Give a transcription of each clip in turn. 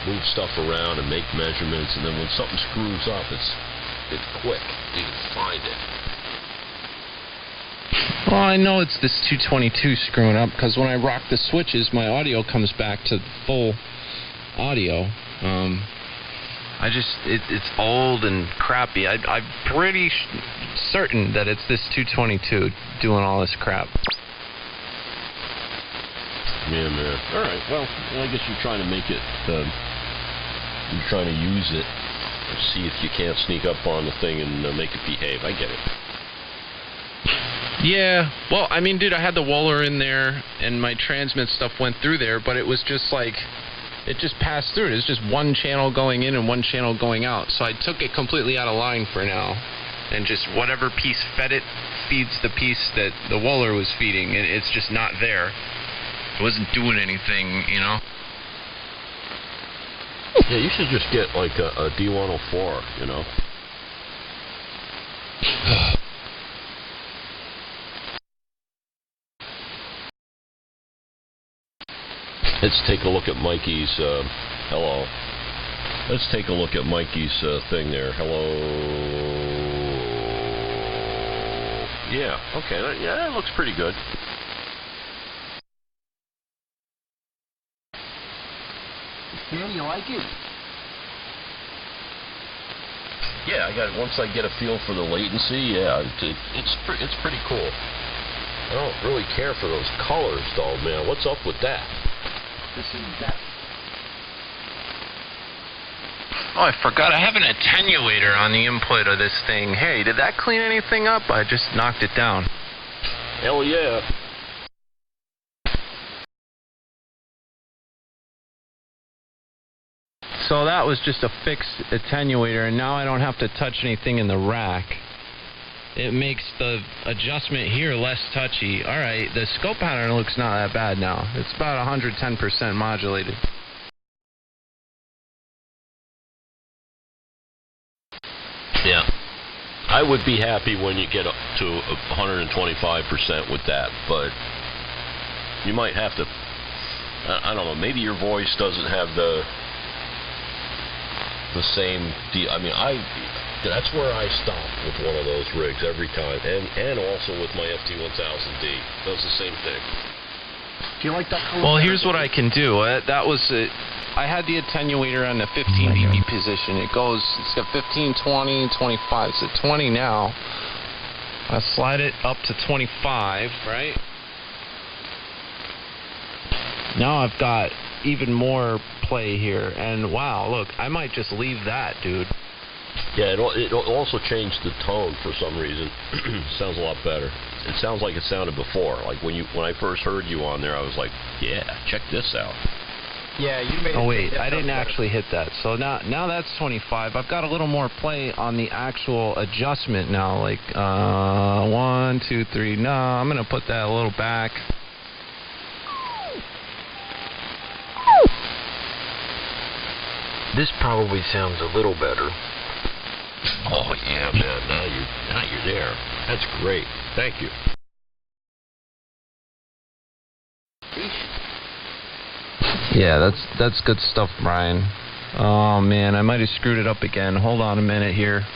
move stuff around and make measurements, and then when something screws up, it's quick. You can find it. Well, I know it's this 222 screwing up, because when I rock the switches, my audio comes back to full audio. It's old and crappy. I'm pretty certain that it's this 222 doing all this crap. Yeah, man. All right. Well, I guess you're trying to make it. You're trying to use it and see if you can't sneak up on the thing and make it behave. I get it. Yeah. Well, I mean, dude, I had the Wohler in there, and my transmit stuff went through there, but it was just like, it just passed through. It was just one channel going in and one channel going out. So I took it completely out of line for now, and just whatever piece fed it feeds the piece that the Wohler was feeding, and it's just not there. It wasn't doing anything, you know? Yeah, you should just get like a D104, you know? Let's take a look at Mikey's, hello. Let's take a look at Mikey's thing there. Hello. Yeah, okay, yeah, that looks pretty good. Dan, you like it? Yeah, once I get a feel for the latency, yeah, it's pretty cool. I don't really care for those colors, though, man. What's up with that? Oh, I forgot. I have an attenuator on the input of this thing. Hey, did that clean anything up? I just knocked it down. Hell yeah. So that was just a fixed attenuator, and now I don't have to touch anything in the rack. It makes the adjustment here less touchy. Alright, the scope pattern looks not that bad now. It's about 110% modulated. Yeah. I would be happy when you get up to 125% with that, but you might have to, I don't know, maybe your voice doesn't have the same deal. I mean, that's where I stop with one of those rigs every time, and also with my FT1000D. Does the same thing. Do you like that color? Well, here's what I can do. That was it. I had the attenuator on the 15 dB position. It's got 15, 20, 25. It's at 20 now. I slide it up to 25, right? Now I've got even more play here, and wow, look, I might just leave that, dude. Yeah, it also changed the tone for some reason. Sounds a lot better. It sounds like it sounded before. Like when I first heard you on there, I was like, yeah, check this out. Yeah, you made it. Oh wait, I didn't actually hit that. So now that's 25. I've got a little more play on the actual adjustment now. Like 1, 2, 3. No, I'm gonna put that a little back. This probably sounds a little better. Oh yeah, man. Now you're there. That's great. Thank you. Yeah, that's good stuff, Brian. Oh man, I might have screwed it up again. Hold on a minute here.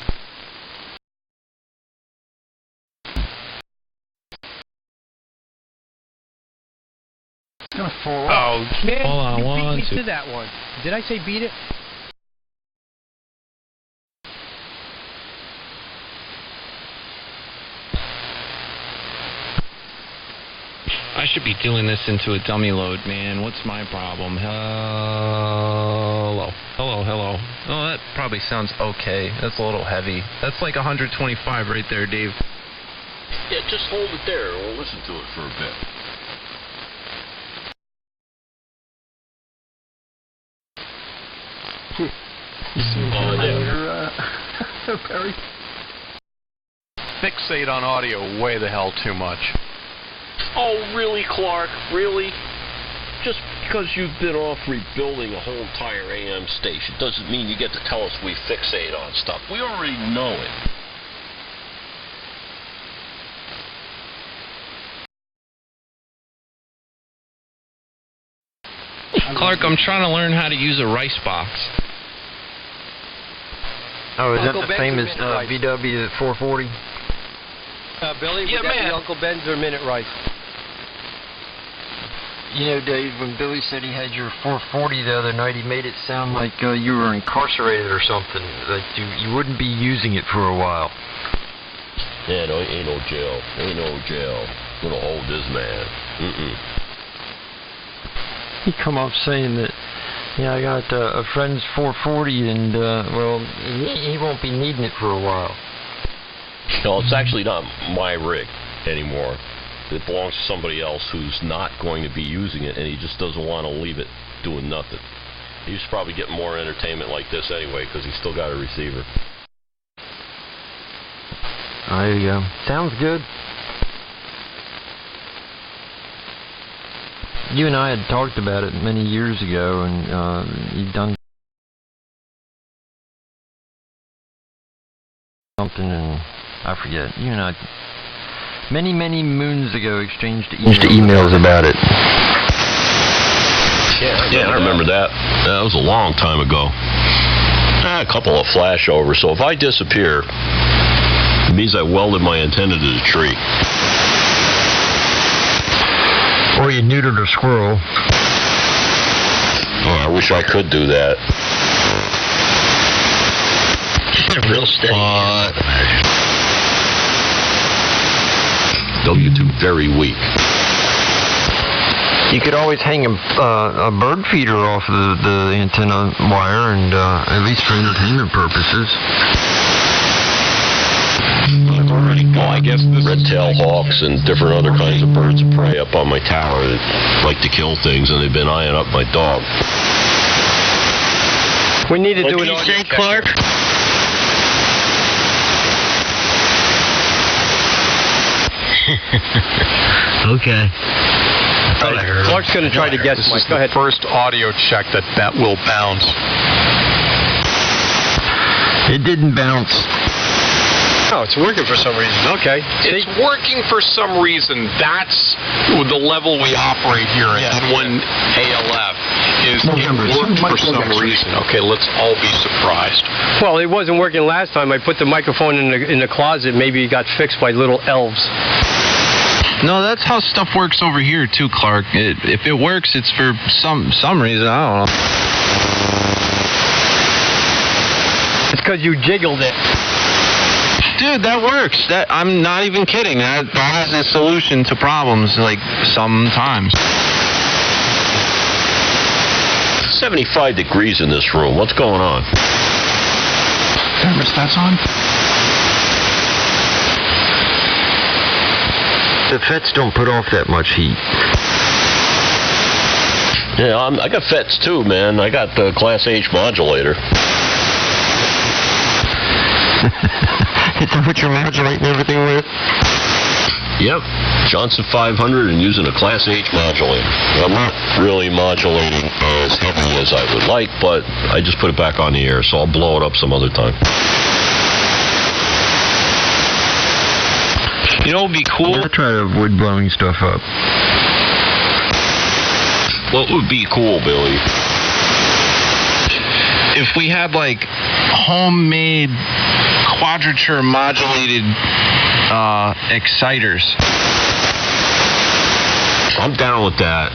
Oh man, hold on, you beat 1, me 2. to that one. Did I say beat it? I should be doing this into a dummy load, man. What's my problem? Hello. Oh, that probably sounds okay. That's a little heavy. That's like 125 right there, Dave. Yeah, just hold it there. We'll listen to it for a bit. Oh, yeah. Perry? Fixate on audio way the hell too much. Oh, really, Clark? Really? Just because you've been off rebuilding a whole entire AM station doesn't mean you get to tell us we fixate on stuff. We already know it. Clark, I'm trying to learn how to use a rice box. Oh, is Uncle that the Ben's famous Minute Rice. VW at 440? Billy, Yeah, would that be man. Uncle Ben's or Minute Rice? You know, Dave, when Billy said he had your 440 the other night, he made it sound like you were incarcerated or something. Like you wouldn't be using it for a while. Yeah, no, ain't no jail. Ain't no jail. Gonna hold this man. He come up saying that, yeah, I got a friend's 440 and, well, he won't be needing it for a while. No, it's actually not my rig anymore. It belongs to somebody else who's not going to be using it, and he just doesn't want to leave it doing nothing. He's probably getting more entertainment like this anyway, because he's still got a receiver. There you go. Sounds good. You and I had talked about it many years ago, and you'd done something, and I forget. You and I, many moons ago, exchanged emails about it. Yeah, I remember that. That was a long time ago. A couple of flashovers. So if I disappear, it means I welded my antenna to the tree. Or you neutered a squirrel. Oh, I wish I could do that. Real steady. W2 very weak. You could always hang a bird feeder off the antenna wire, and at least for entertainment purposes. I guess red-tailed hawks and different other kinds of birds of prey up on my tower that like to kill things, and they've been eyeing up my dog. We need to do What an did you audio say, check. Clark? Okay. Clark's going to try to guess, This Mike. is Go the ahead. first audio check that will bounce. It didn't bounce. Oh, it's working for some reason. Okay. It's working for some reason. That's the level we operate here at N1ALF. Is it worked for some reason. Okay, let's all be surprised. Well, it wasn't working last time. I put the microphone in the closet. Maybe it got fixed by little elves. No, that's how stuff works over here too, Clark. If it works, it's for some reason. I don't know. It's because you jiggled it. Dude, that works. I'm not even kidding. That is a solution to problems, like, sometimes. 75 degrees in this room. What's going on? Thermostat's on? The FETs don't put off that much heat. Yeah, I got FETs too, man. I got the Class H modulator. Is that what you're modulating everything with? Yep, Johnson 500 and using a Class H modulator. I'm not really modulating as heavy as I would like, but I just put it back on the air, so I'll blow it up some other time. You know what would be cool? I try to avoid blowing stuff up. What would be cool, Billy? If we had, like, homemade quadrature modulated exciters. I'm down with that.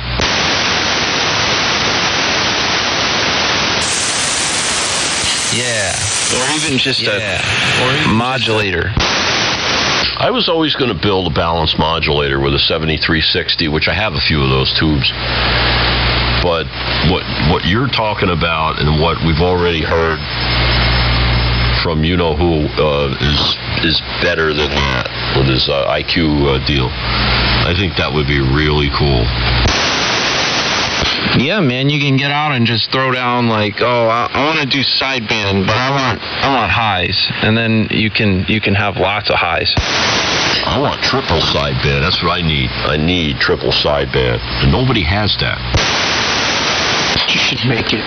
Yeah. Or even just a modulator. I was always going to build a balanced modulator with a 7360, which I have a few of those tubes. But what you're talking about and what we've already heard from you-know-who is better than that with his IQ deal. I think that would be really cool. Yeah, man, you can get out and just throw down like, oh, I want to do sideband, but I want highs, and then you can have lots of highs. I want triple sideband. That's what I need. I need triple sideband, and nobody has that. You should make it.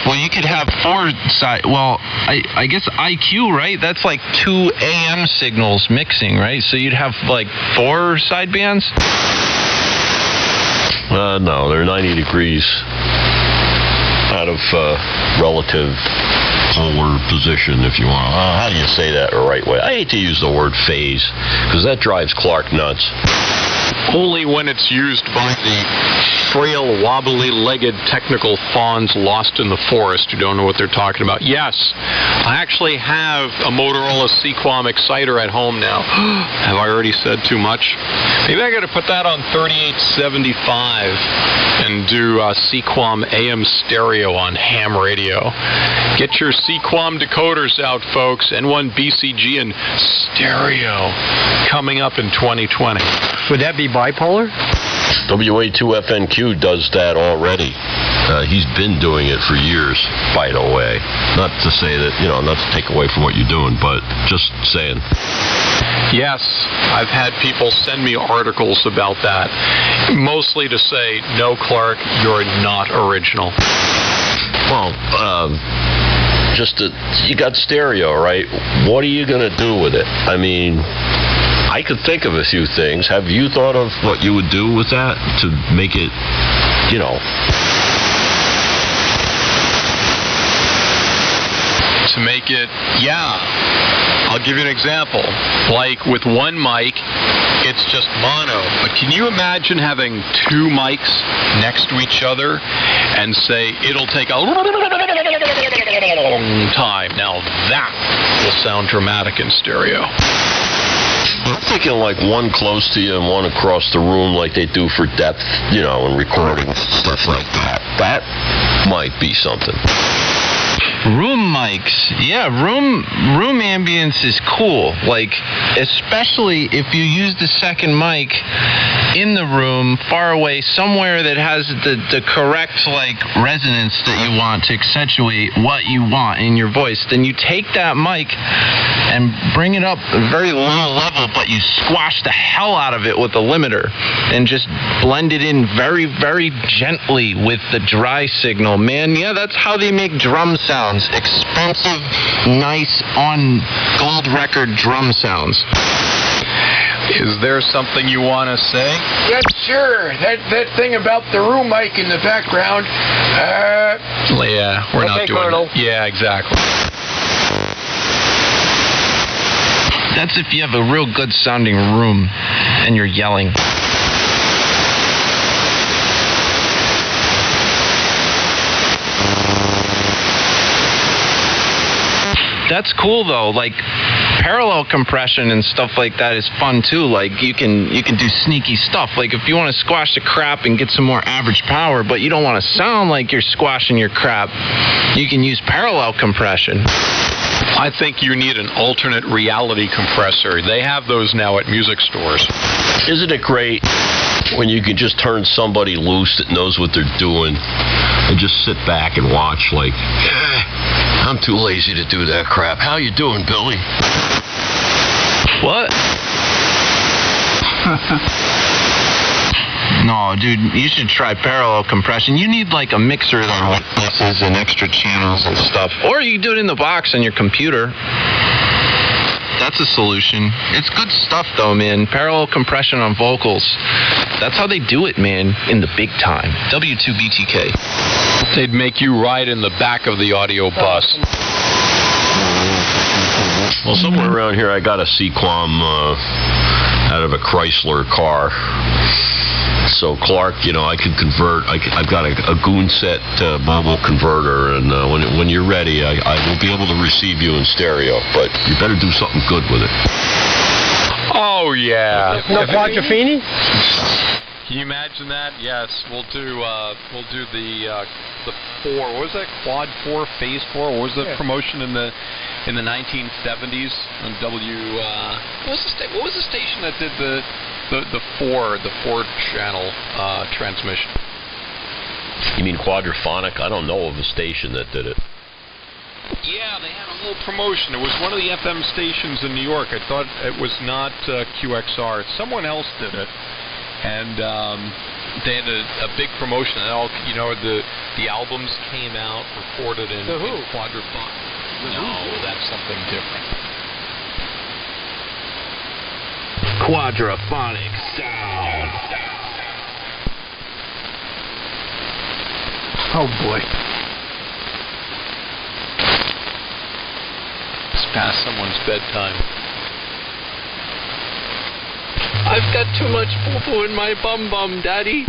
Well, you could have four side. Well, I guess IQ, right? That's like 2 AM signals mixing, right? So you'd have like 4 sidebands. No, they're 90 degrees out of relative polar position, if you want. How do you say that the right way? I hate to use the word phase, because that drives Clark nuts. Only when it's used by the frail, wobbly-legged technical fawns lost in the forest who don't know what they're talking about. Yes, I actually have a Motorola Sequom exciter at home now. Have I already said too much? Maybe I got to put that on 3875 and do Sequom AM stereo on ham radio. Get your Sequom decoders out, folks. N1BCG and stereo coming up in 2020. Would that be bipolar? WA2FNQ does that already. He's been doing it for years, by the way. Not to say that, not to take away from what you're doing, but just saying. Yes, I've had people send me articles about that, mostly to say, no, Clark, you're not original. Well, you got stereo, right? What are you going to do with it? I mean, I could think of a few things. Have you thought of what you would do with that to make it, To make it, I'll give you an example. Like with one mic, it's just mono. But can you imagine having two mics next to each other and say, it'll take a long time? Now that will sound dramatic in stereo. I'm thinking like one close to you and one across the room like they do for depth, and recording, stuff like that. That might be something. Room mics, room ambience is cool. Like, especially if you use the second mic in the room, far away, somewhere that has the correct resonance that you want to accentuate what you want in your voice. Then you take that mic and bring it up a very low level, but you squash the hell out of it with the limiter and just blend it in very, very gently with the dry signal. Man, that's how they make drum sounds. Expensive, nice, on gold record drum sounds. Is there something you want to say? Yes, sure. That thing about the room mic in the background. Yeah, we're not doing Colonel. it. Yeah, exactly. That's if you have a real good sounding room and you're yelling. That's cool though. Like, parallel compression and stuff like that is fun too. Like, you can do sneaky stuff. Like, if you want to squash the crap and get some more average power, but you don't want to sound like you're squashing your crap, you can use parallel compression. I think you need an alternate reality compressor. They have those now at music stores. Isn't it great when you can just turn somebody loose that knows what they're doing and just sit back and watch like, I'm too lazy to do that crap. How you doing, Billy? What? No, dude, you should try parallel compression. You need like a mixer that mixes and extra channels and stuff. Or you can do it in the box on your computer. That's a solution. It's good stuff though, man. Parallel compression on vocals. That's how they do it, man, in the big time. W2BTK. They'd make you ride in the back of the audio bus. Well, somewhere around here I got a Sequom out of a Chrysler car. So, Clark, I can convert. I've got a Goon set mobile converter, and when you're ready, I will be able to receive you in stereo. But you better do something good with it. Oh, yeah. No Quadrophenia? Can you imagine that? Yes, we'll do the 4. What was that? Quad 4, Phase 4. What was the promotion in the 1970s on what was the station that did the 4 channel transmission? You mean Quadraphonic? I don't know of a station that did it. Yeah, they had a little promotion. It was one of the FM stations in New York. I thought it was not QXR. Someone else did it. And they had a big promotion. And all, the albums came out recorded in Quadraphonic. No, that's something different. Quadraphonic sound. Oh boy. It's past someone's bedtime. I've got too much poo-poo in my bum, Daddy.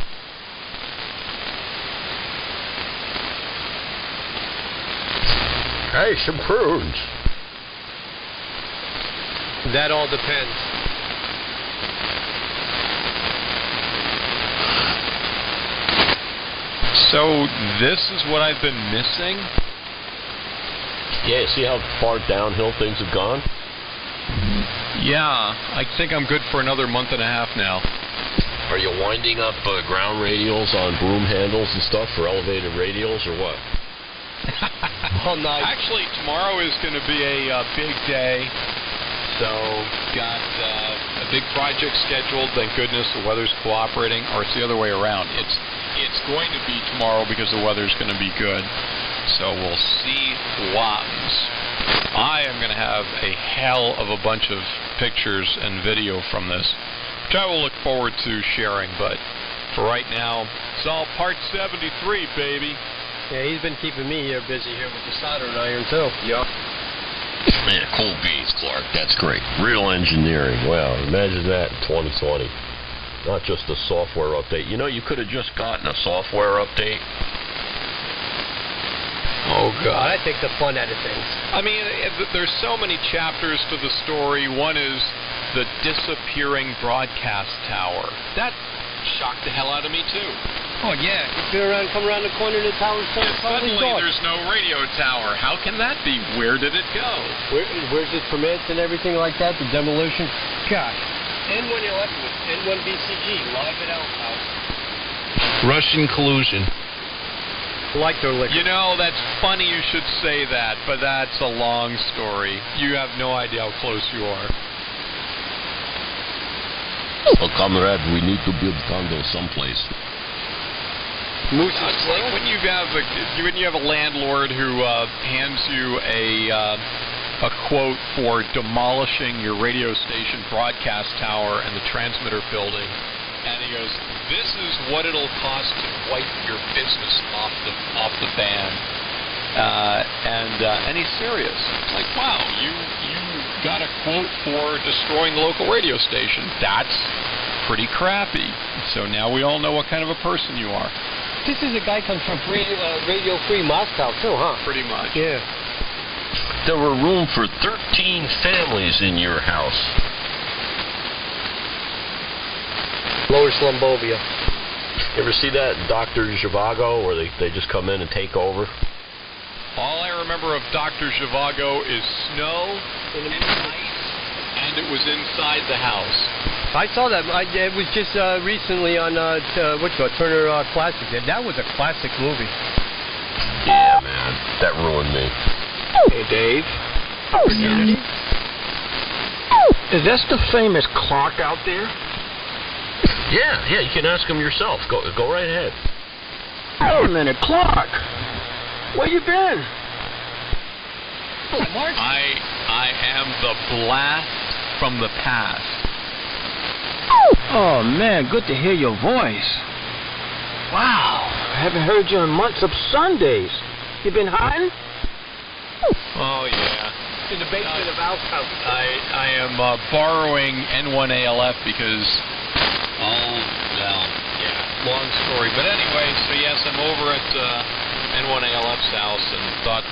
Hey, some prunes. That all depends. So this is what I've been missing? Yeah, see how far downhill things have gone? Yeah, I think I'm good for another month and a half now. Are you winding up ground radials on broom handles and stuff for elevated radials or what? All night. Actually, tomorrow is going to be a big day. So, got a big project scheduled. Thank goodness the weather's cooperating. Or it's the other way around. It's going to be tomorrow because the weather's going to be good. So we'll see what happens. I am going to have a hell of a bunch of pictures and video from this, which I will look forward to sharing. But for right now, it's all part 73, baby. Yeah, he's been keeping me busy here with the soldering iron, too. Yep. Man, cool beans, Clark. That's great. Real engineering. Wow, imagine that in 2020. Not just a software update. You know, you could have just gotten a software update. Oh, God. I take the fun out of things. I mean, there's so many chapters to the story. One is the disappearing broadcast tower. That shocked the hell out of me, too. Oh, yeah. Come around the corner of the tower. Suddenly there's no radio tower. How can that be? Where did it go? Where's its permits and everything like that? The demolition? Gosh. N1ALF with N1BCG live at Elf House. Russian collusion. Like their liquor. You know, that's funny you should say that, but that's a long story. You have no idea how close you are. Well, comrade, we need to build condos someplace. It's like when you have a landlord who hands you a quote for demolishing your radio station broadcast tower and the transmitter building, and he goes, "This is what it'll cost to wipe your business off the ban," and he's serious. It's like, wow, you got a quote for destroying the local radio station. That's pretty crappy. So now we all know what kind of a person you are. This is a guy comes from Radio Free Moscow, too, huh? Pretty much. Yeah. There were room for 13 families in your house. Lower Slumbovia. You ever see that Dr. Zhivago where they just come in and take over? All I remember of Dr. Zhivago is snow and ice, and it was inside the house. I saw that. It was just recently on Turner Classic. That was a classic movie. Yeah, man. That ruined me. Hey, Dave. Is that the famous clock out there? Yeah, you can ask him yourself. Go right ahead. Wait a minute, Clark. Where you been? I am the blast from the past. Oh, man, good to hear your voice. Wow, I haven't heard you in months of Sundays. You been hiding? Oh, yeah. In the basement of Al's house. I am borrowing N1ALF because, long story. But anyway, so yes, I'm over at N1ALF's house and thought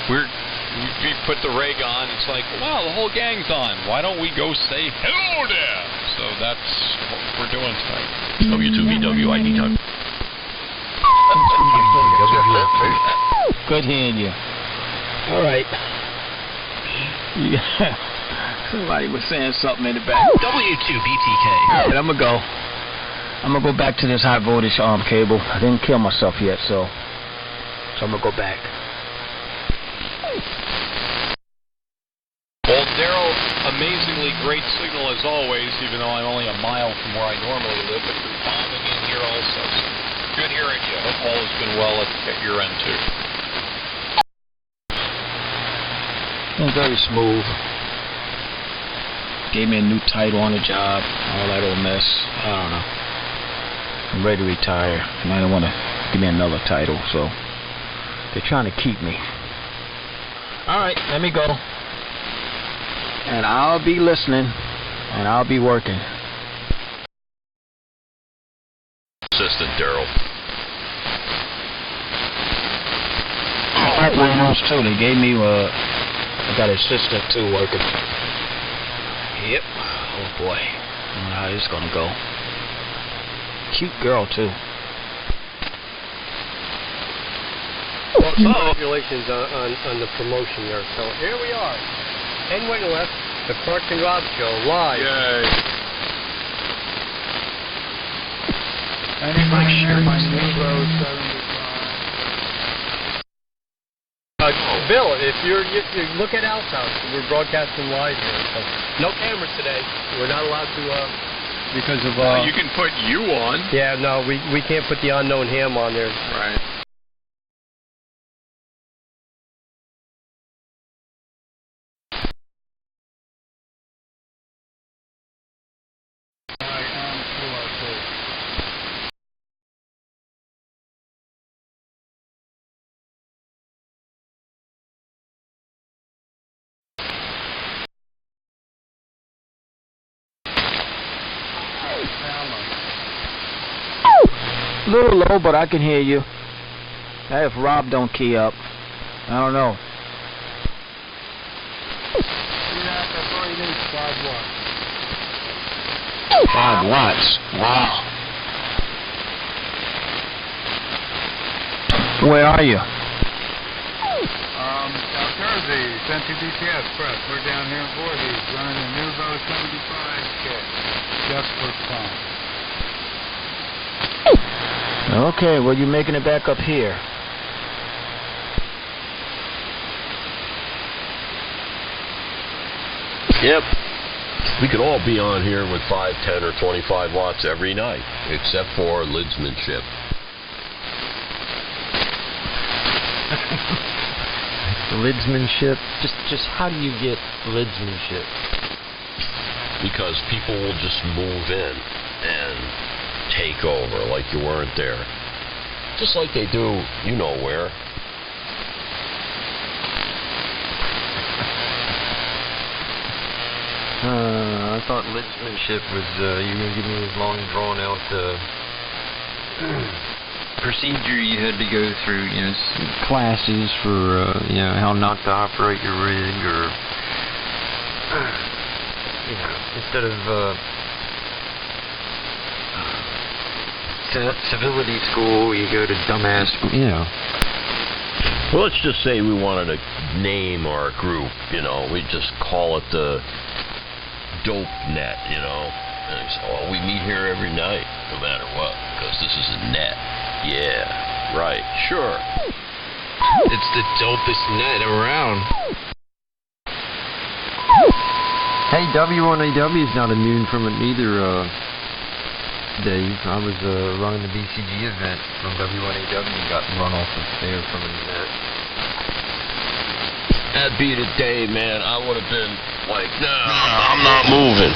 we put the rig on. It's like, wow, the whole gang's on. Why don't we go say hello there? So that's what we're doing tonight. W2VW ID time. Good hearing you. All right. Yeah. Somebody was saying something in the back. W2BTK. And I'm gonna go back to this high voltage cable. I didn't kill myself yet, so I'm gonna go back. Well, Daryl, amazingly great signal as always, even though I'm only a mile from where I normally live, but you're bombing in here also. So good hearing you. Hope all has been well at your end, too. Been very smooth. Gave me a new title on the job, all that old mess. I don't know. I'm ready to retire, and I don't want to give me another title, so they're trying to keep me. Alright, let me go. And I'll be listening, and I'll be working. Assistant, Daryl. I got those too. They gave me, I got an assistant too working. Yep. Oh boy. I don't know how this is gonna go. Cute girl too. Well, congratulations on the promotion there. So here we are. N1ALF, the Clark and Rob Show, live. Yay. Bill, if you look at Al's house, we're broadcasting live here. So no cameras today. We're not allowed to because of You can put you on. Yeah, no, we can't put the unknown ham on there. Right. A little low, but I can hear you. Hey, if Rob don't key up, I don't know. 5 watts. Wow. Where are you? South Jersey, Century DTS Press. We're down here in Voorhees running a new W2BTK kit just for fun. Okay, well, you're making it back up here. Yep. We could all be on here with 5, 10, or 25 watts every night, except for lidsmanship. Lidsmanship? Just how do you get lidsmanship? Because people will just move in and take over like you weren't there. Just like they do, you know where. I thought lidsmanship was you were going to give me this long drawn out procedure you had to go through, you know, classes for, you know, how not to operate your rig, or, you know, instead of civility school, you go to dumbass, you know. Well, let's just say we wanted to name our group, you know, we just call it the Dope Net, you know. And they say, oh, we meet here every night, no matter what, because this is a net. Yeah, right, sure. It's the dopest net around. Hey, W1AW is not immune from it neither, Dave. I was running the BCG event from W1AW and got run off of there from a net. That'd be the day, man. I would have been like, nah, I'm not moving.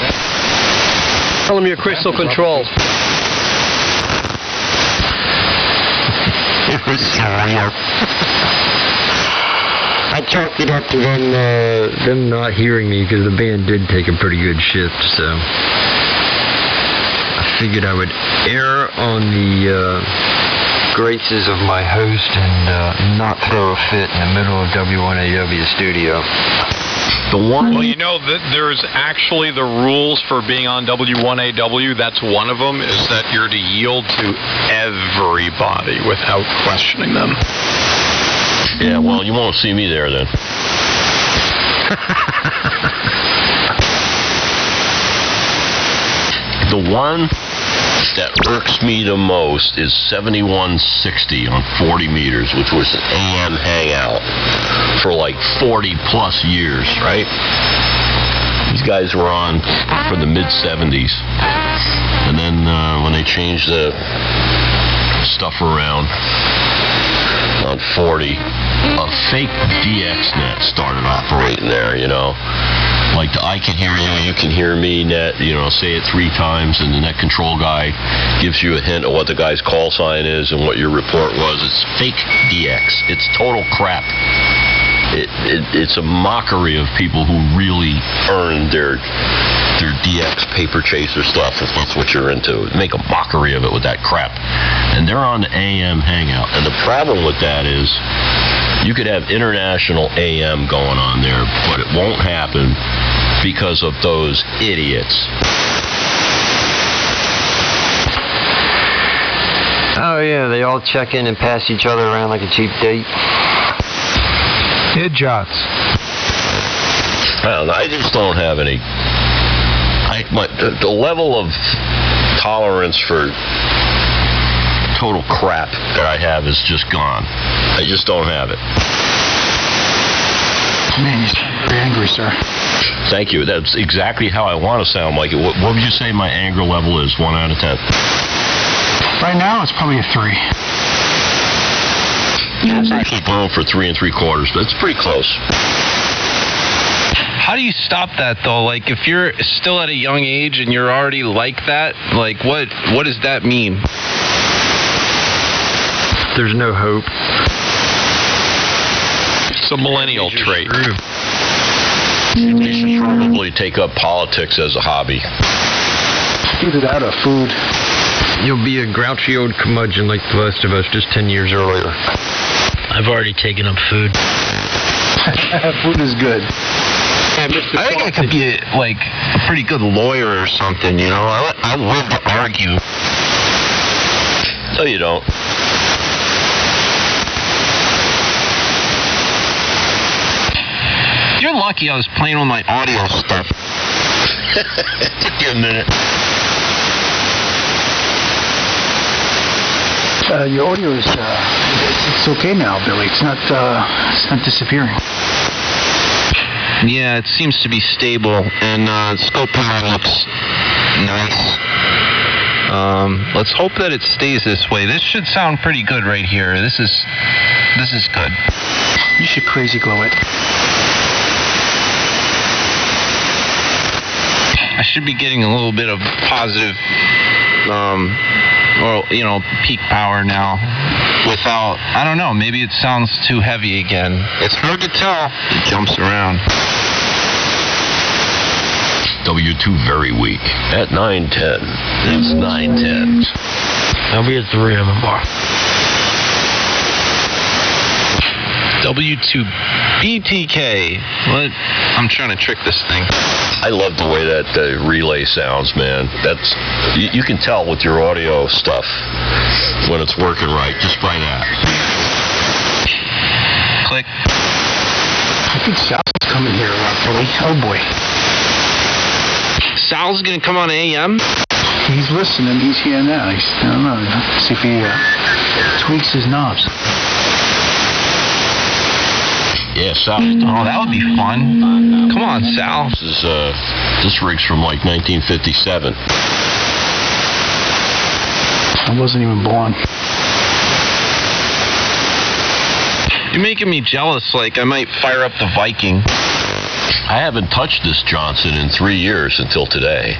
Tell them your crystal control. It was surreal. I chalked it up to them not hearing me because the band did take a pretty good shift, so I figured I would err on the graces of my host and not throw a fit in the middle of W1AW studio. Well, you know, there's actually the rules for being on W1AW. That's one of them, is that you're to yield to everybody without questioning them. Yeah, well, you won't see me there then. The one that irks me the most is 7160 on 40 meters, which was an AM hangout for like 40 plus years, right? These guys were on for the mid-70s. And then when they changed the stuff around on 40, a fake DX net started operating there, you know. like I can hear you can hear me, net, say it 3 times, and the net control guy gives you a hint of what the guy's call sign is and what your report was. It's fake DX. It's total crap. It's a mockery of people who really earn their DX paper chaser stuff, if that's what you're into. Make a mockery of it with that crap. And they're on the AM hangout. And the problem with that is you could have international AM going on there, but it won't happen because of those idiots. Oh yeah, they all check in and pass each other around like a cheap date. Head shots. I don't know. I just don't have any. The level of tolerance for total crap that I have is just gone. I just don't have it. Man, you're very angry, sir. Thank you. That's exactly how I want to sound like it. What would you say my anger level is, 1 out of 10? Right now, it's probably a 3. It's actually blown for 3 3/4, but it's pretty close. How do you stop that, though? Like, if you're still at a young age and you're already like that, like, what does that mean? There's no hope. It's a millennial trait. You should probably take up politics as a hobby. Either that or food. You'll be a grouchy old curmudgeon like the rest of us just 10 years earlier. I've already taken up food. Food is good. I think I could be a pretty good lawyer or something, I love to argue. No, you don't. You're lucky I was playing on my audio stuff. Took you a minute. Your audio is it's okay now, Billy. It's not disappearing. Yeah, it seems to be stable, and scope power looks nice. Let's hope that it stays this way. This should sound pretty good right here. This is good. You should crazy glow it. I should be getting a little bit of positive, peak power now. Without, I don't know, maybe it sounds too heavy again. It's hard to tell. It jumps around. W2 very weak. At 910. It's 910. W3MMR. W2BTK. What? I'm trying to trick this thing. I love the way that relay sounds, man. That's you can tell with your audio stuff when it's working right, just by that. Click. I think Sal's coming here, Billy. Oh boy. Sal's gonna come on AM? He's listening. He's here now. I don't know. See if he tweaks his knobs. Yeah, Sal. Oh, that would be fun. Come on, Sal. This rig's from like 1957. I wasn't even born. You're making me jealous. Like I might fire up the Viking. I haven't touched this Johnson in 3 years until today.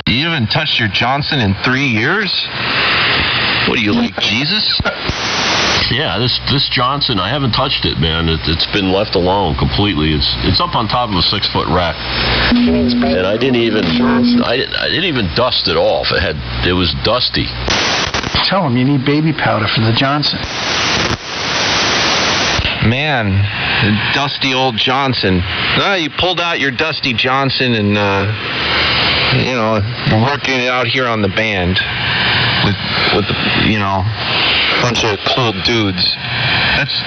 You haven't touched your Johnson in 3 years? What are you, like Jesus? Yeah, this Johnson, I haven't touched it, man. It's been left alone completely. It's up on top of a 6-foot rack, and I didn't even dust it off. It was dusty. Tell him you need baby powder for the Johnson. Man, the dusty old Johnson. You pulled out your dusty Johnson and working it out here on the band with the bunch of cool dudes. That's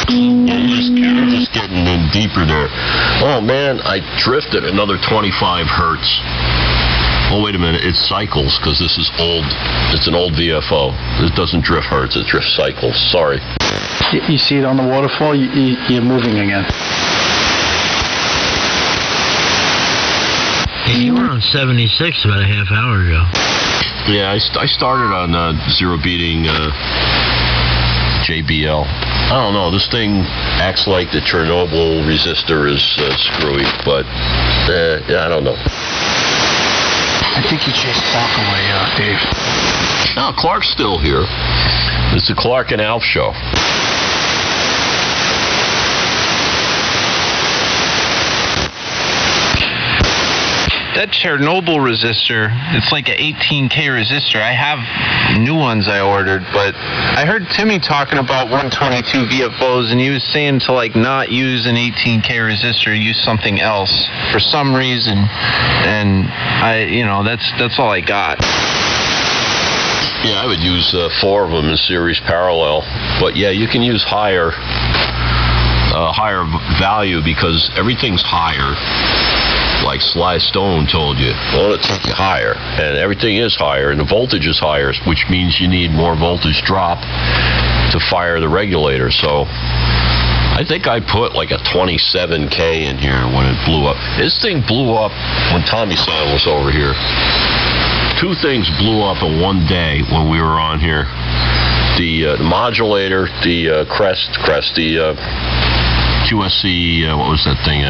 you're just getting in deeper there. Oh man, I drifted another 25 hertz. Oh wait a minute, it cycles because this is old. It's an old VFO. It doesn't drift hertz, it drifts cycles. Sorry. You see it on the waterfall. You're moving again. Hey, you were on 76 about a half hour ago. Yeah, I started on zero beating JBL. I don't know. This thing acts like the Chernobyl resistor is screwy, but I don't know. I think you chased Clark away, Dave. No, Clark's still here. It's the Clark and Alf show. That Chernobyl resistor, it's like an 18K resistor. I have new ones I ordered, but I heard Timmy talking about 122VWs, and he was saying to like not use an 18K resistor, use something else for some reason. And that's all I got. Yeah, I would use 4 of them in series parallel, but yeah, you can use higher value because everything's higher. Like Sly Stone told you, well, it'll take you higher, and everything is higher, and the voltage is higher, which means you need more voltage drop to fire the regulator. So I think I put like a 27K in here when it blew up. This thing blew up when Tommy Son was over here. 2 things blew up in one day when we were on here. The modulator, the Crest, the QSC, what was that thing?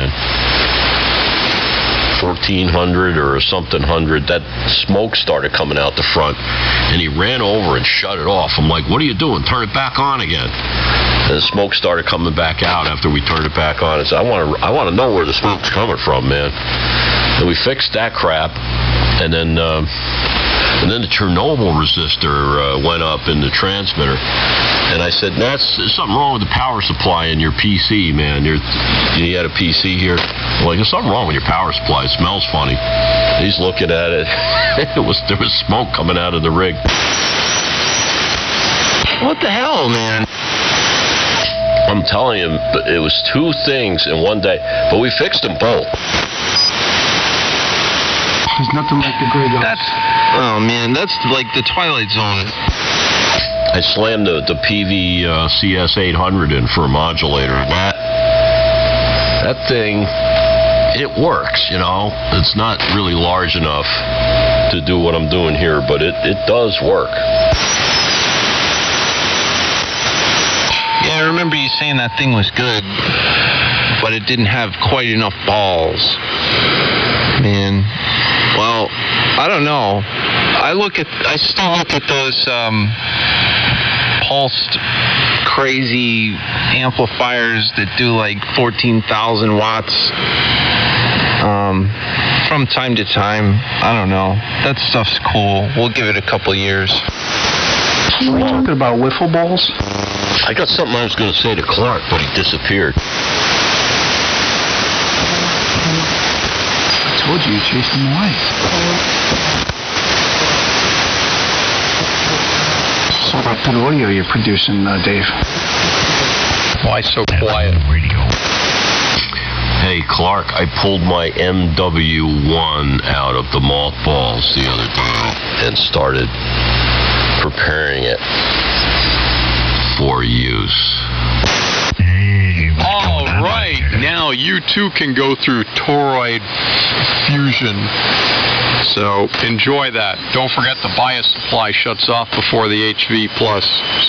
1400 or something 100, that smoke started coming out the front, and he ran over and shut it off. I'm like, what are you doing? Turn it back on again. And the smoke started coming back out after we turned it back on. I said, I want to know where the smoke's coming from, man. And we fixed that crap, and then the Chernobyl resistor went up in the transmitter. And I said, there's something wrong with the power supply in your PC, man. You had a PC here. I'm like, there's something wrong with your power supply. It smells funny. He's looking at it. There was smoke coming out of the rig. What the hell, man? I'm telling you, it was 2 things in one day, but we fixed them both. There's nothing like the grid. Oh man, that's like the Twilight Zone. I slammed the PV CS800 in for a modulator. That thing, it works, you know. It's not really large enough to do what I'm doing here, but it does work. Yeah, I remember you saying that thing was good, but it didn't have quite enough balls. Man, well, I don't know. I still look at those pulsed crazy amplifiers that do like 14,000 watts from time to time. I don't know. That stuff's cool. We'll give it a couple years. Are we talking about wiffle balls? I got something I was going to say to Clark, but he disappeared. I told you chased him away. So about that audio you're producing, Dave. Why so quiet? Hey, Clark, I pulled my MW1 out of the mothballs the other day and started preparing it for use. All right, now you too can go through toroid fusion. So enjoy that. Don't forget the bias supply shuts off before the HV+,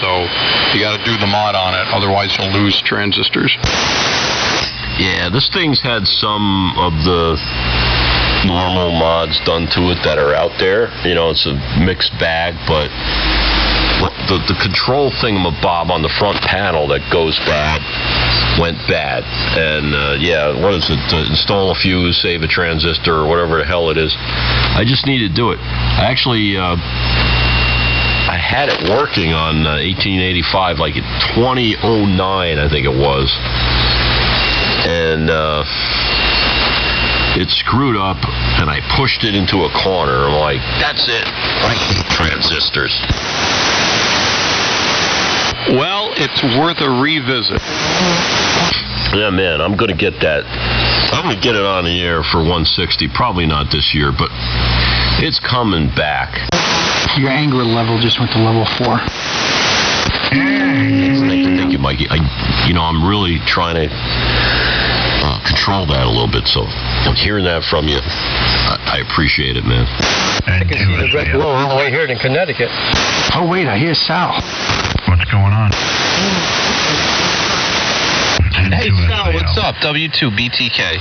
so you got to do the mod on it, otherwise you'll lose transistors. Yeah, this thing's had some of the normal mods done to it that are out there. You know, it's a mixed bag, but the control thingamabob on the front panel that goes bad went bad. And yeah, what is it? Install a fuse, save a transistor, or whatever the hell it is. I just need to do it. I actually I had it working on 1885, like at 2009, I think it was, and it screwed up, and I pushed it into a corner. I'm like, that's it. I hate transistors. Well, it's worth a revisit. Yeah, man, I'm going to get that. I'm going to get it on the air for 160. Probably not this year, but it's coming back. Your anger level just went to level 4. Thank you, Mikey. I'm really trying to control that a little bit, so I'm hearing that from you. I appreciate it, man. I can see the red glow all the way here in Connecticut. Oh, wait, I hear Sal. What's going on? What's up, W2BTK?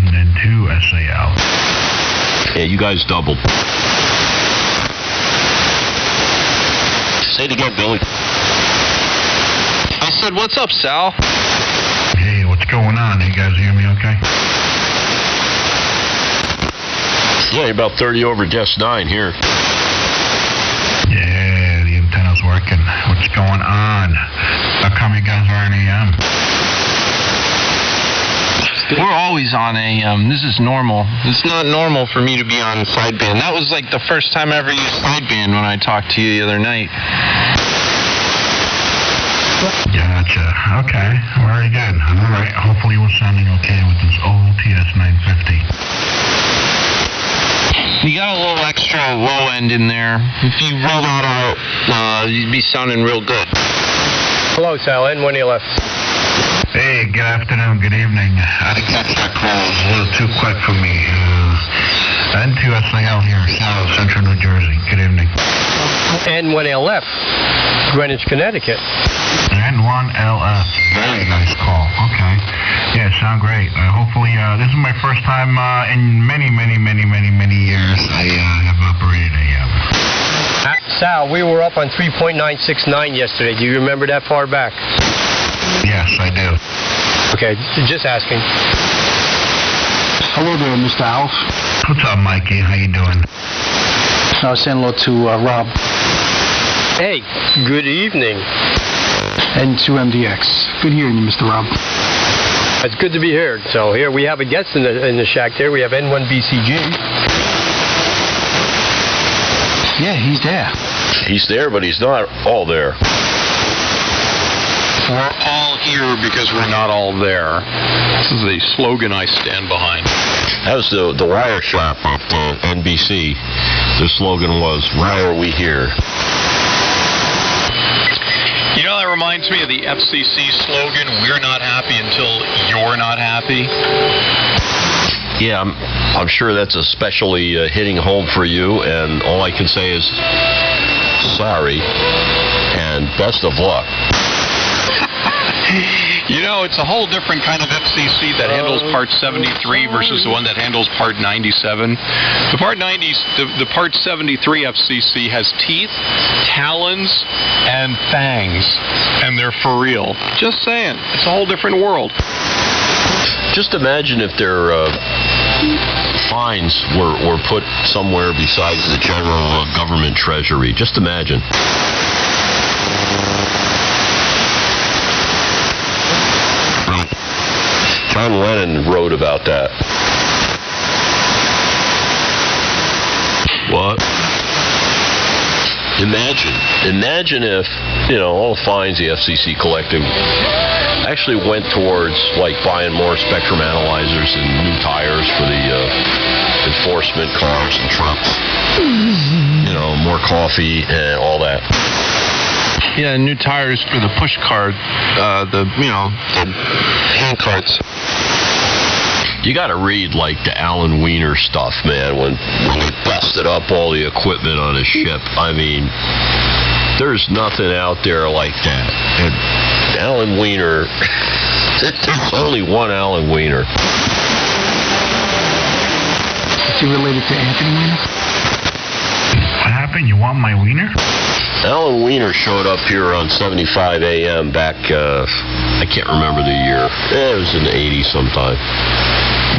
N2SAL. Yeah, you guys doubled. Say it again, Billy. I said, what's up, Sal? Hey, what's going on? You guys hear me okay? Yeah, you're about 30 over just 9 here. Yeah, the antenna's working. What's going on? How come you guys are on AM? We're always on AM. This is normal. It's not normal for me to be on sideband. That was like the first time I ever used sideband when I talked to you the other night. Gotcha. Okay. Very good. All right. Hopefully we're sounding okay with this old TS950. You got a little extra low end in there. If you roll that out, you'd be sounding real good. Hello, Sal. N1ALF. Hey, good afternoon, good evening. I didn't catch that call. It was a little too quick for me. N2SAL here, South Central New Jersey. Good evening. N1ALF, Greenwich, Connecticut. N1ALF. Very nice call. Okay. Yeah, sound great. Hopefully, this is my first time in many years I have operated AM. Sal, we were up on 3.969 yesterday. Do you remember that far back? Yes, I do. Okay, just asking. Hello there, Mr. Alf. What's up, Mikey? How you doing? I was saying hello to Rob. Hey, good evening. N2MDX. Good hearing you, Mr. Rob. It's good to be here. So here we have a guest in the shack there. We have N1BCG. Yeah, he's there. He's there, but he's not all there. We're all here because we're not all there. This is a slogan I stand behind. That was the wire shop at NBC. Their slogan was, "Why are we here?" You know, that reminds me of the FCC slogan, "We're not happy until you're not happy." Yeah, I'm sure that's especially hitting home for you, and all I can say is sorry and best of luck. You know, it's a whole different kind of FCC that handles Part 73 versus the one that handles Part 97. The Part 73 FCC has teeth, talons, and fangs, and they're for real. Just saying, it's a whole different world. Just imagine if their fines were put somewhere besides the general government treasury. Just imagine. John Lennon wrote about that. What? Imagine if, all the fines the FCC collected actually went towards, like, buying more spectrum analyzers and new tires for the enforcement cars and trucks. More coffee and all that. Yeah, new tires for the push cart, the hand carts. You got to read, like, the Alan Wiener stuff, man, when they busted up all the equipment on a ship. I mean, there's nothing out there like that. And Alan Wiener, there's only one Alan Wiener. Is he related to Anthony Wiener? What happened? You want my wiener? Alan Wiener showed up here on 75 AM back, I can't remember the year. It was in the 80s sometime.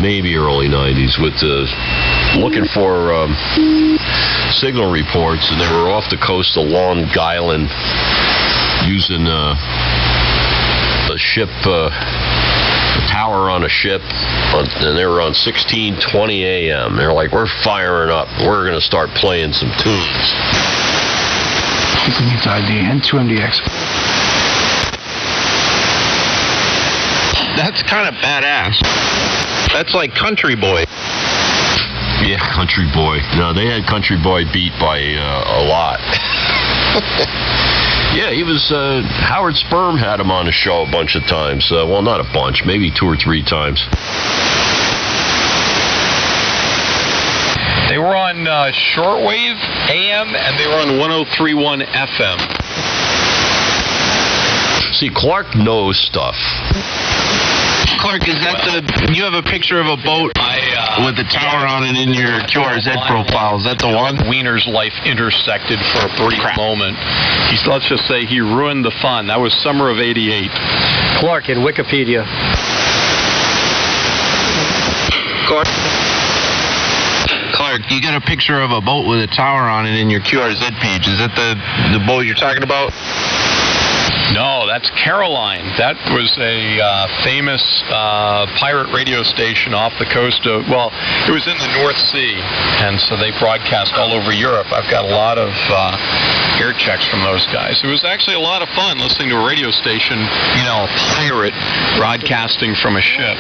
Maybe early 90s, with looking for signal reports, and they were off the coast of Long Island using a ship, a tower on a ship, and they were on 1620 AM. They're like, we're firing up. We're going to start playing some tunes. I think we need to ID N2MDX. That's kind of badass. That's like Country Boy. Yeah, Country Boy. No, they had Country Boy beat by a lot. Yeah, he was, Howard Sperm had him on the show a bunch of times. Well, not a bunch, maybe 2 or 3 times. They were on shortwave AM, and they were on 103.1 FM. See, Clark knows stuff. Clark, is that you have a picture of a boat with the tower on it in your QRZ profile? Is that the one? Wiener's life intersected for a brief moment. Let's just say he ruined the fun. That was summer of '88. Clark in Wikipedia. Clark, you got a picture of a boat with a tower on it in your QRZ page. Is that the boat you're talking about? No, that's Caroline. That was a famous pirate radio station off the coast of, well, it was in the North Sea, and so they broadcast all over Europe. I've got a lot of air checks from those guys. It was actually a lot of fun listening to a radio station, you know, a pirate broadcasting from a ship.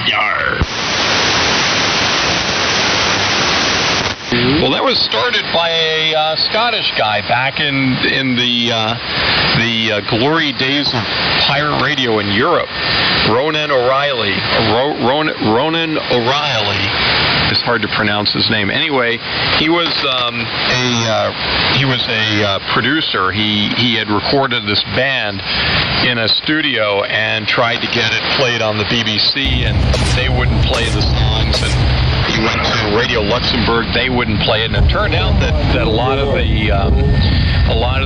Yarr. Well, that was started by a Scottish guy back in the glory days of pirate radio in Europe. Ronan O'Reilly. Ronan O'Reilly. It's hard to pronounce his name. Anyway, he was a producer. He had recorded this band in a studio and tried to get it played on the BBC, and they wouldn't play the songs. And he went to Radio Luxembourg. They wouldn't play it, and it turned out that a lot of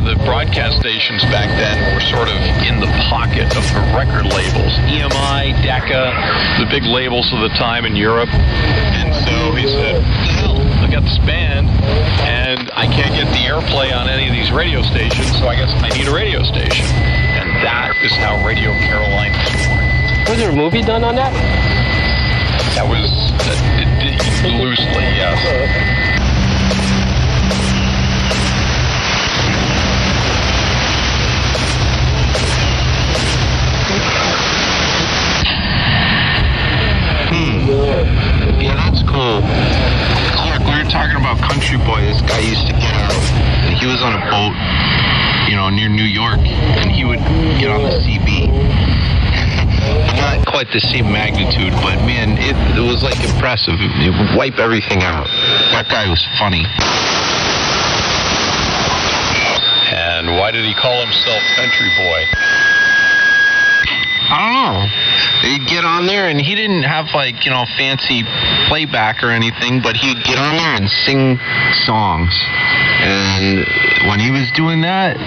the broadcast stations back then were sort of in the pocket of the record labels, EMI, Decca, the big labels of the time in Europe. And so he said, "What the hell? I got this band, and I can't get the airplay on any of these radio stations, so I guess I need a radio station." And that is how Radio Caroline was born. Was there a movie done on that? That was loosely, yes. Yeah, that's cool. Clark, we were talking about Country Boy. This guy used to get out, and he was on a boat, you know, near New York, and he would get on the CB. Not quite the same magnitude, but man, it was like impressive. It would wipe everything out. That guy was funny. And why did he call himself Country Boy? I don't know. He'd get on there, and he didn't have, like, you know, fancy playback or anything, but he'd get on there and sing songs. And when he was doing that,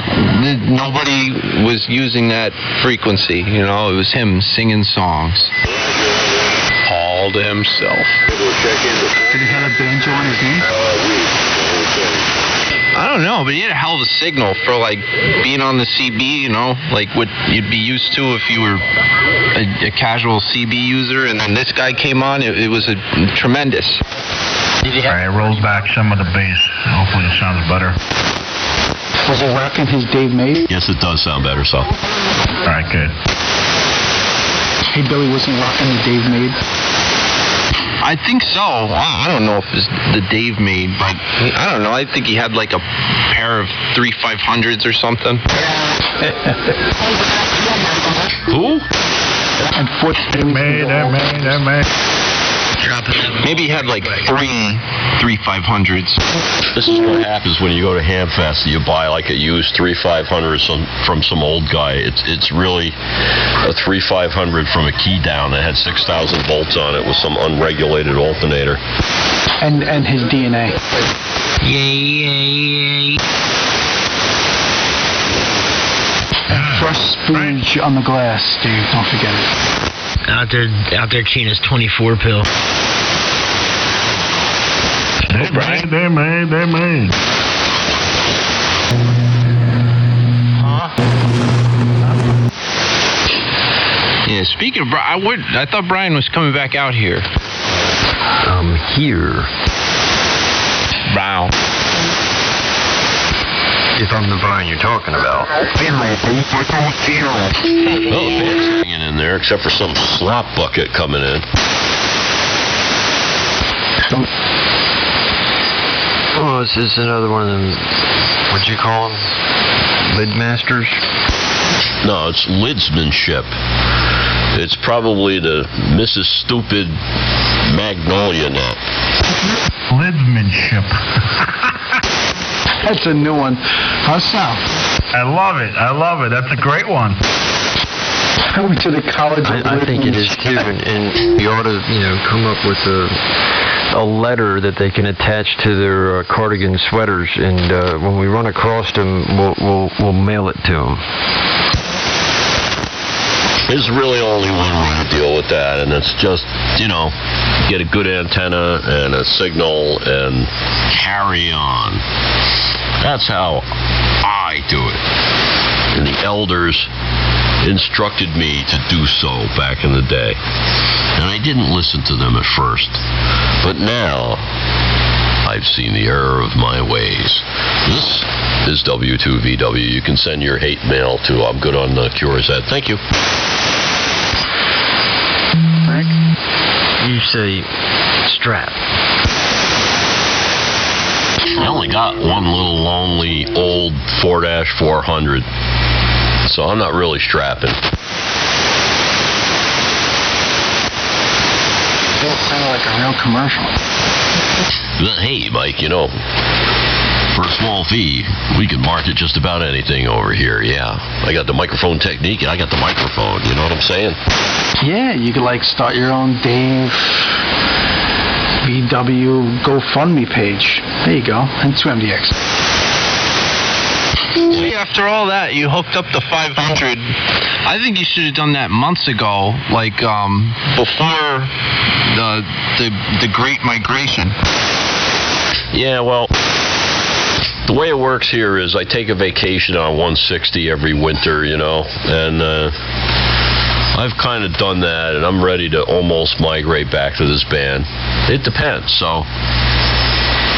nobody was using that frequency, you know. It was him singing songs. All to himself. Did he have a banjo on his knee? I don't know, but he had a hell of a signal for, like, being on the CB, you know, like what you'd be used to if you were a casual CB user, and then this guy came on. It was tremendous. All right, it rolls back some of the bass. Hopefully it sounds better. Was it rocking his Dave Maid? Yes, it does sound better, so. All right, good. Hey, Billy, was he rocking the Dave Maid? I think so. I don't know if it's the Dave Maid, but I don't know. I think he had like a pair of 3500s or something. Who? And foot. Maybe he had like 3500s. This is what happens when you go to Hamfest. You buy like a used 3500 from some old guy. It's really a 3500 from a key down that had 6,000 volts on it with some unregulated alternator. And his DNA. Yay. And fresh spooge on the glass, Steve. Don't forget it. Out there keying his 24 pill. They made. Yeah, speaking of Brian, I thought Brian was coming back out here. Here. Wow. If I'm the Brian you're talking about. Well, the band's hanging in there, except for some slop bucket coming in. Oh, this is another one of them, what'd you call them? Lid masters? No, it's lidsmanship. It's probably the Mrs. Stupid Magnolia net. Lidsmanship. That's a new one. How's sound? I love it. That's a great one. Going to the college. I think it is too, and we ought to, come up with a letter that they can attach to their cardigan sweaters, and when we run across them, we'll mail it to them. There's really only one way to deal with that, and it's just, get a good antenna and a signal and carry on. That's how I do it. And the elders instructed me to do so back in the day. And I didn't listen to them at first. But now, I've seen the error of my ways. This is W2VW. You can send your hate mail to I'm good on the Cures at. Thank you. Frank? You say strap. I only got one little lonely old 4-400, so I'm not really strapping. That sounded like a real commercial. But hey, Mike, for a small fee, we can market just about anything over here, yeah. I got the microphone technique, and I got the microphone, you know what I'm saying? Yeah, you could start your own Dave VW GoFundMe page. There you go. N2MDX. See, after all that, you hooked up the 500. I think you should have done that months ago, before the Great Migration. Yeah, well, the way it works here is I take a vacation on 160 every winter, and I've kind of done that, and I'm ready to almost migrate back to this band. It depends. So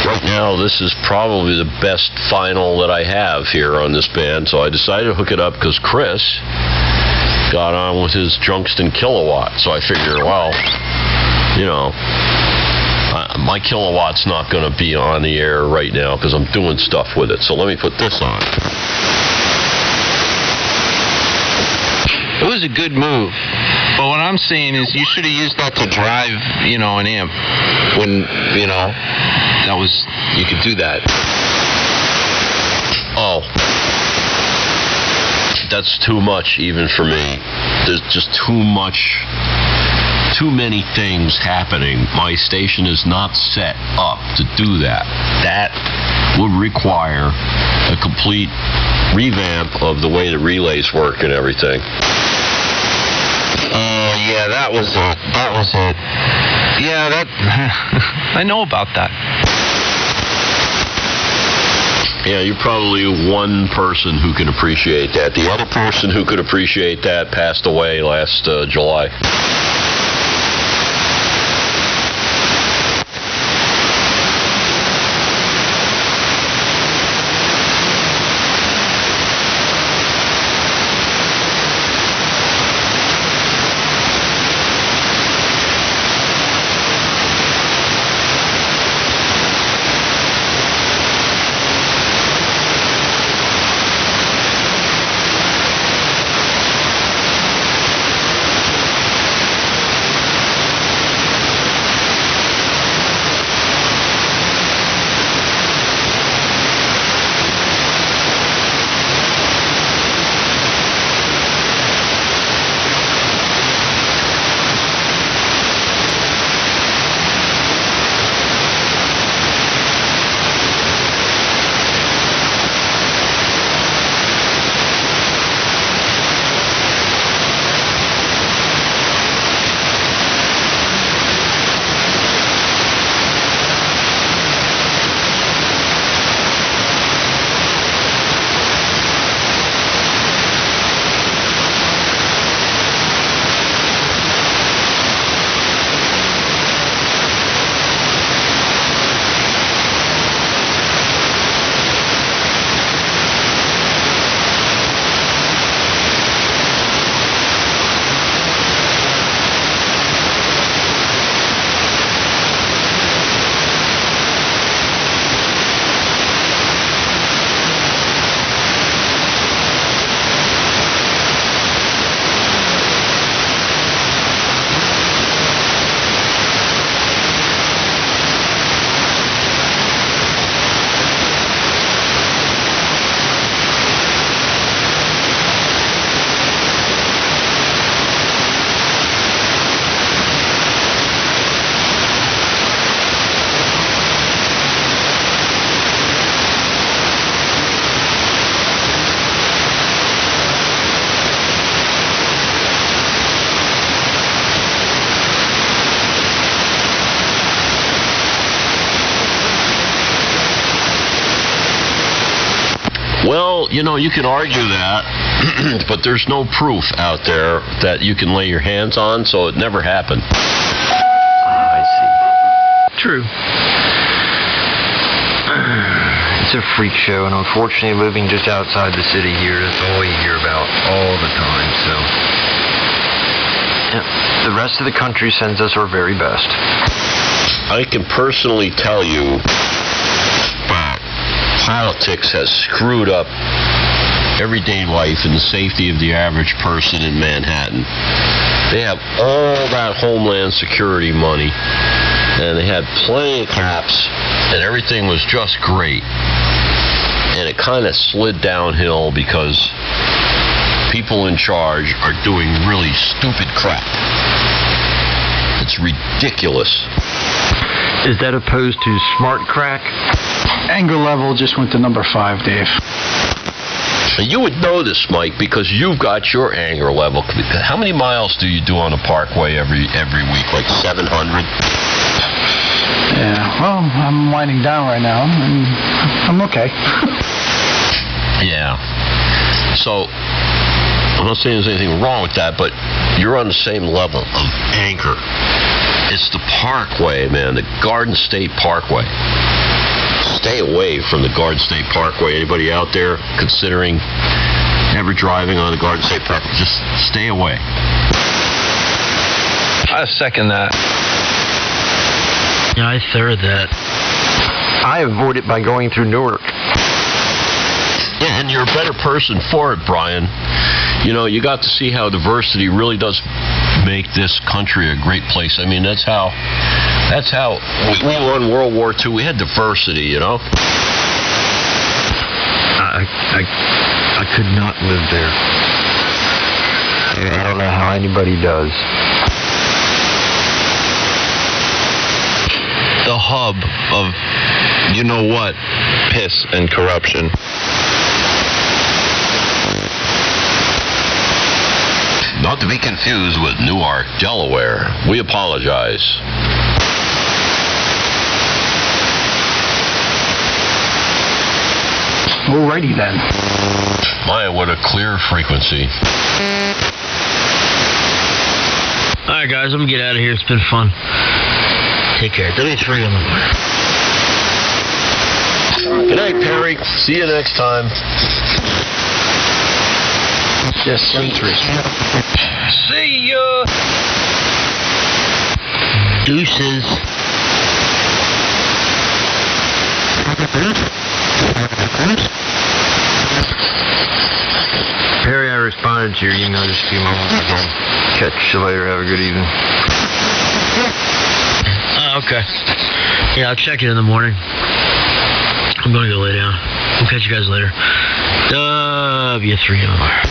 right now, this is probably the best final that I have here on this band, so I decided to hook it up because Chris got on with his Junkston kilowatt. So I figure, my kilowatt's not going to be on the air right now because I'm doing stuff with it. So let me put this on. It was a good move. But what I'm saying is you should have used that to drive, an amp. When, you could do that. Oh. That's too much even for me. There's just too many things happening. My station is not set up to do that. That would require a complete revamp of the way the relays work and everything. Yeah, that was it. Yeah, I know about that. Yeah, you're probably one person who can appreciate that. The other person who could appreciate that passed away last July. Well, you know, you can argue that, but there's no proof out there that you can lay your hands on, so it never happened. I see. True. It's a freak show, and unfortunately, living just outside the city here, that's all you hear about all the time, so... Yeah, the rest of the country sends us our very best. I can personally tell you that politics has screwed up everyday life and the safety of the average person in Manhattan. They have all that Homeland Security money, and they had plenty of cops, and everything was just great. And it kind of slid downhill because people in charge are doing really stupid crap. It's ridiculous. Is that opposed to smart crack? Anger level just went to number 5, Dave. You would know this, Mike, because you've got your anger level. How many miles do you do on the Parkway every week? Like 700? Yeah, well, I'm winding down right now, and I'm okay. Yeah. So, I'm not saying there's anything wrong with that, but you're on the same level of anger. It's the Parkway, man, the Garden State Parkway. Stay away from the Garden State Parkway. Anybody out there considering ever driving on the Garden State Parkway, just stay away. I second that. Yeah, I third that. I avoid it by going through Newark. Yeah, and you're a better person for it, Brian. You know, you got to see how diversity really does make this country a great place. I mean, that's how we won World War II. We had diversity, you know. I could not live there. I don't know how anybody does. The hub of, you know what, piss and corruption. Not to be confused with Newark, Delaware. We apologize. Alrighty then. My, what a clear frequency. Alright, guys, I'm gonna get out of here. It's been fun. Take care. W3MMR. Good night, Perry. See you next time. Yes, 73. See ya. Deuces. Perry, I responded to your email just a few moments ago. Catch you later. Have a good evening. Okay. Yeah, I'll check it in the morning. I'm gonna go lay down. We'll catch you guys later. W3MMR.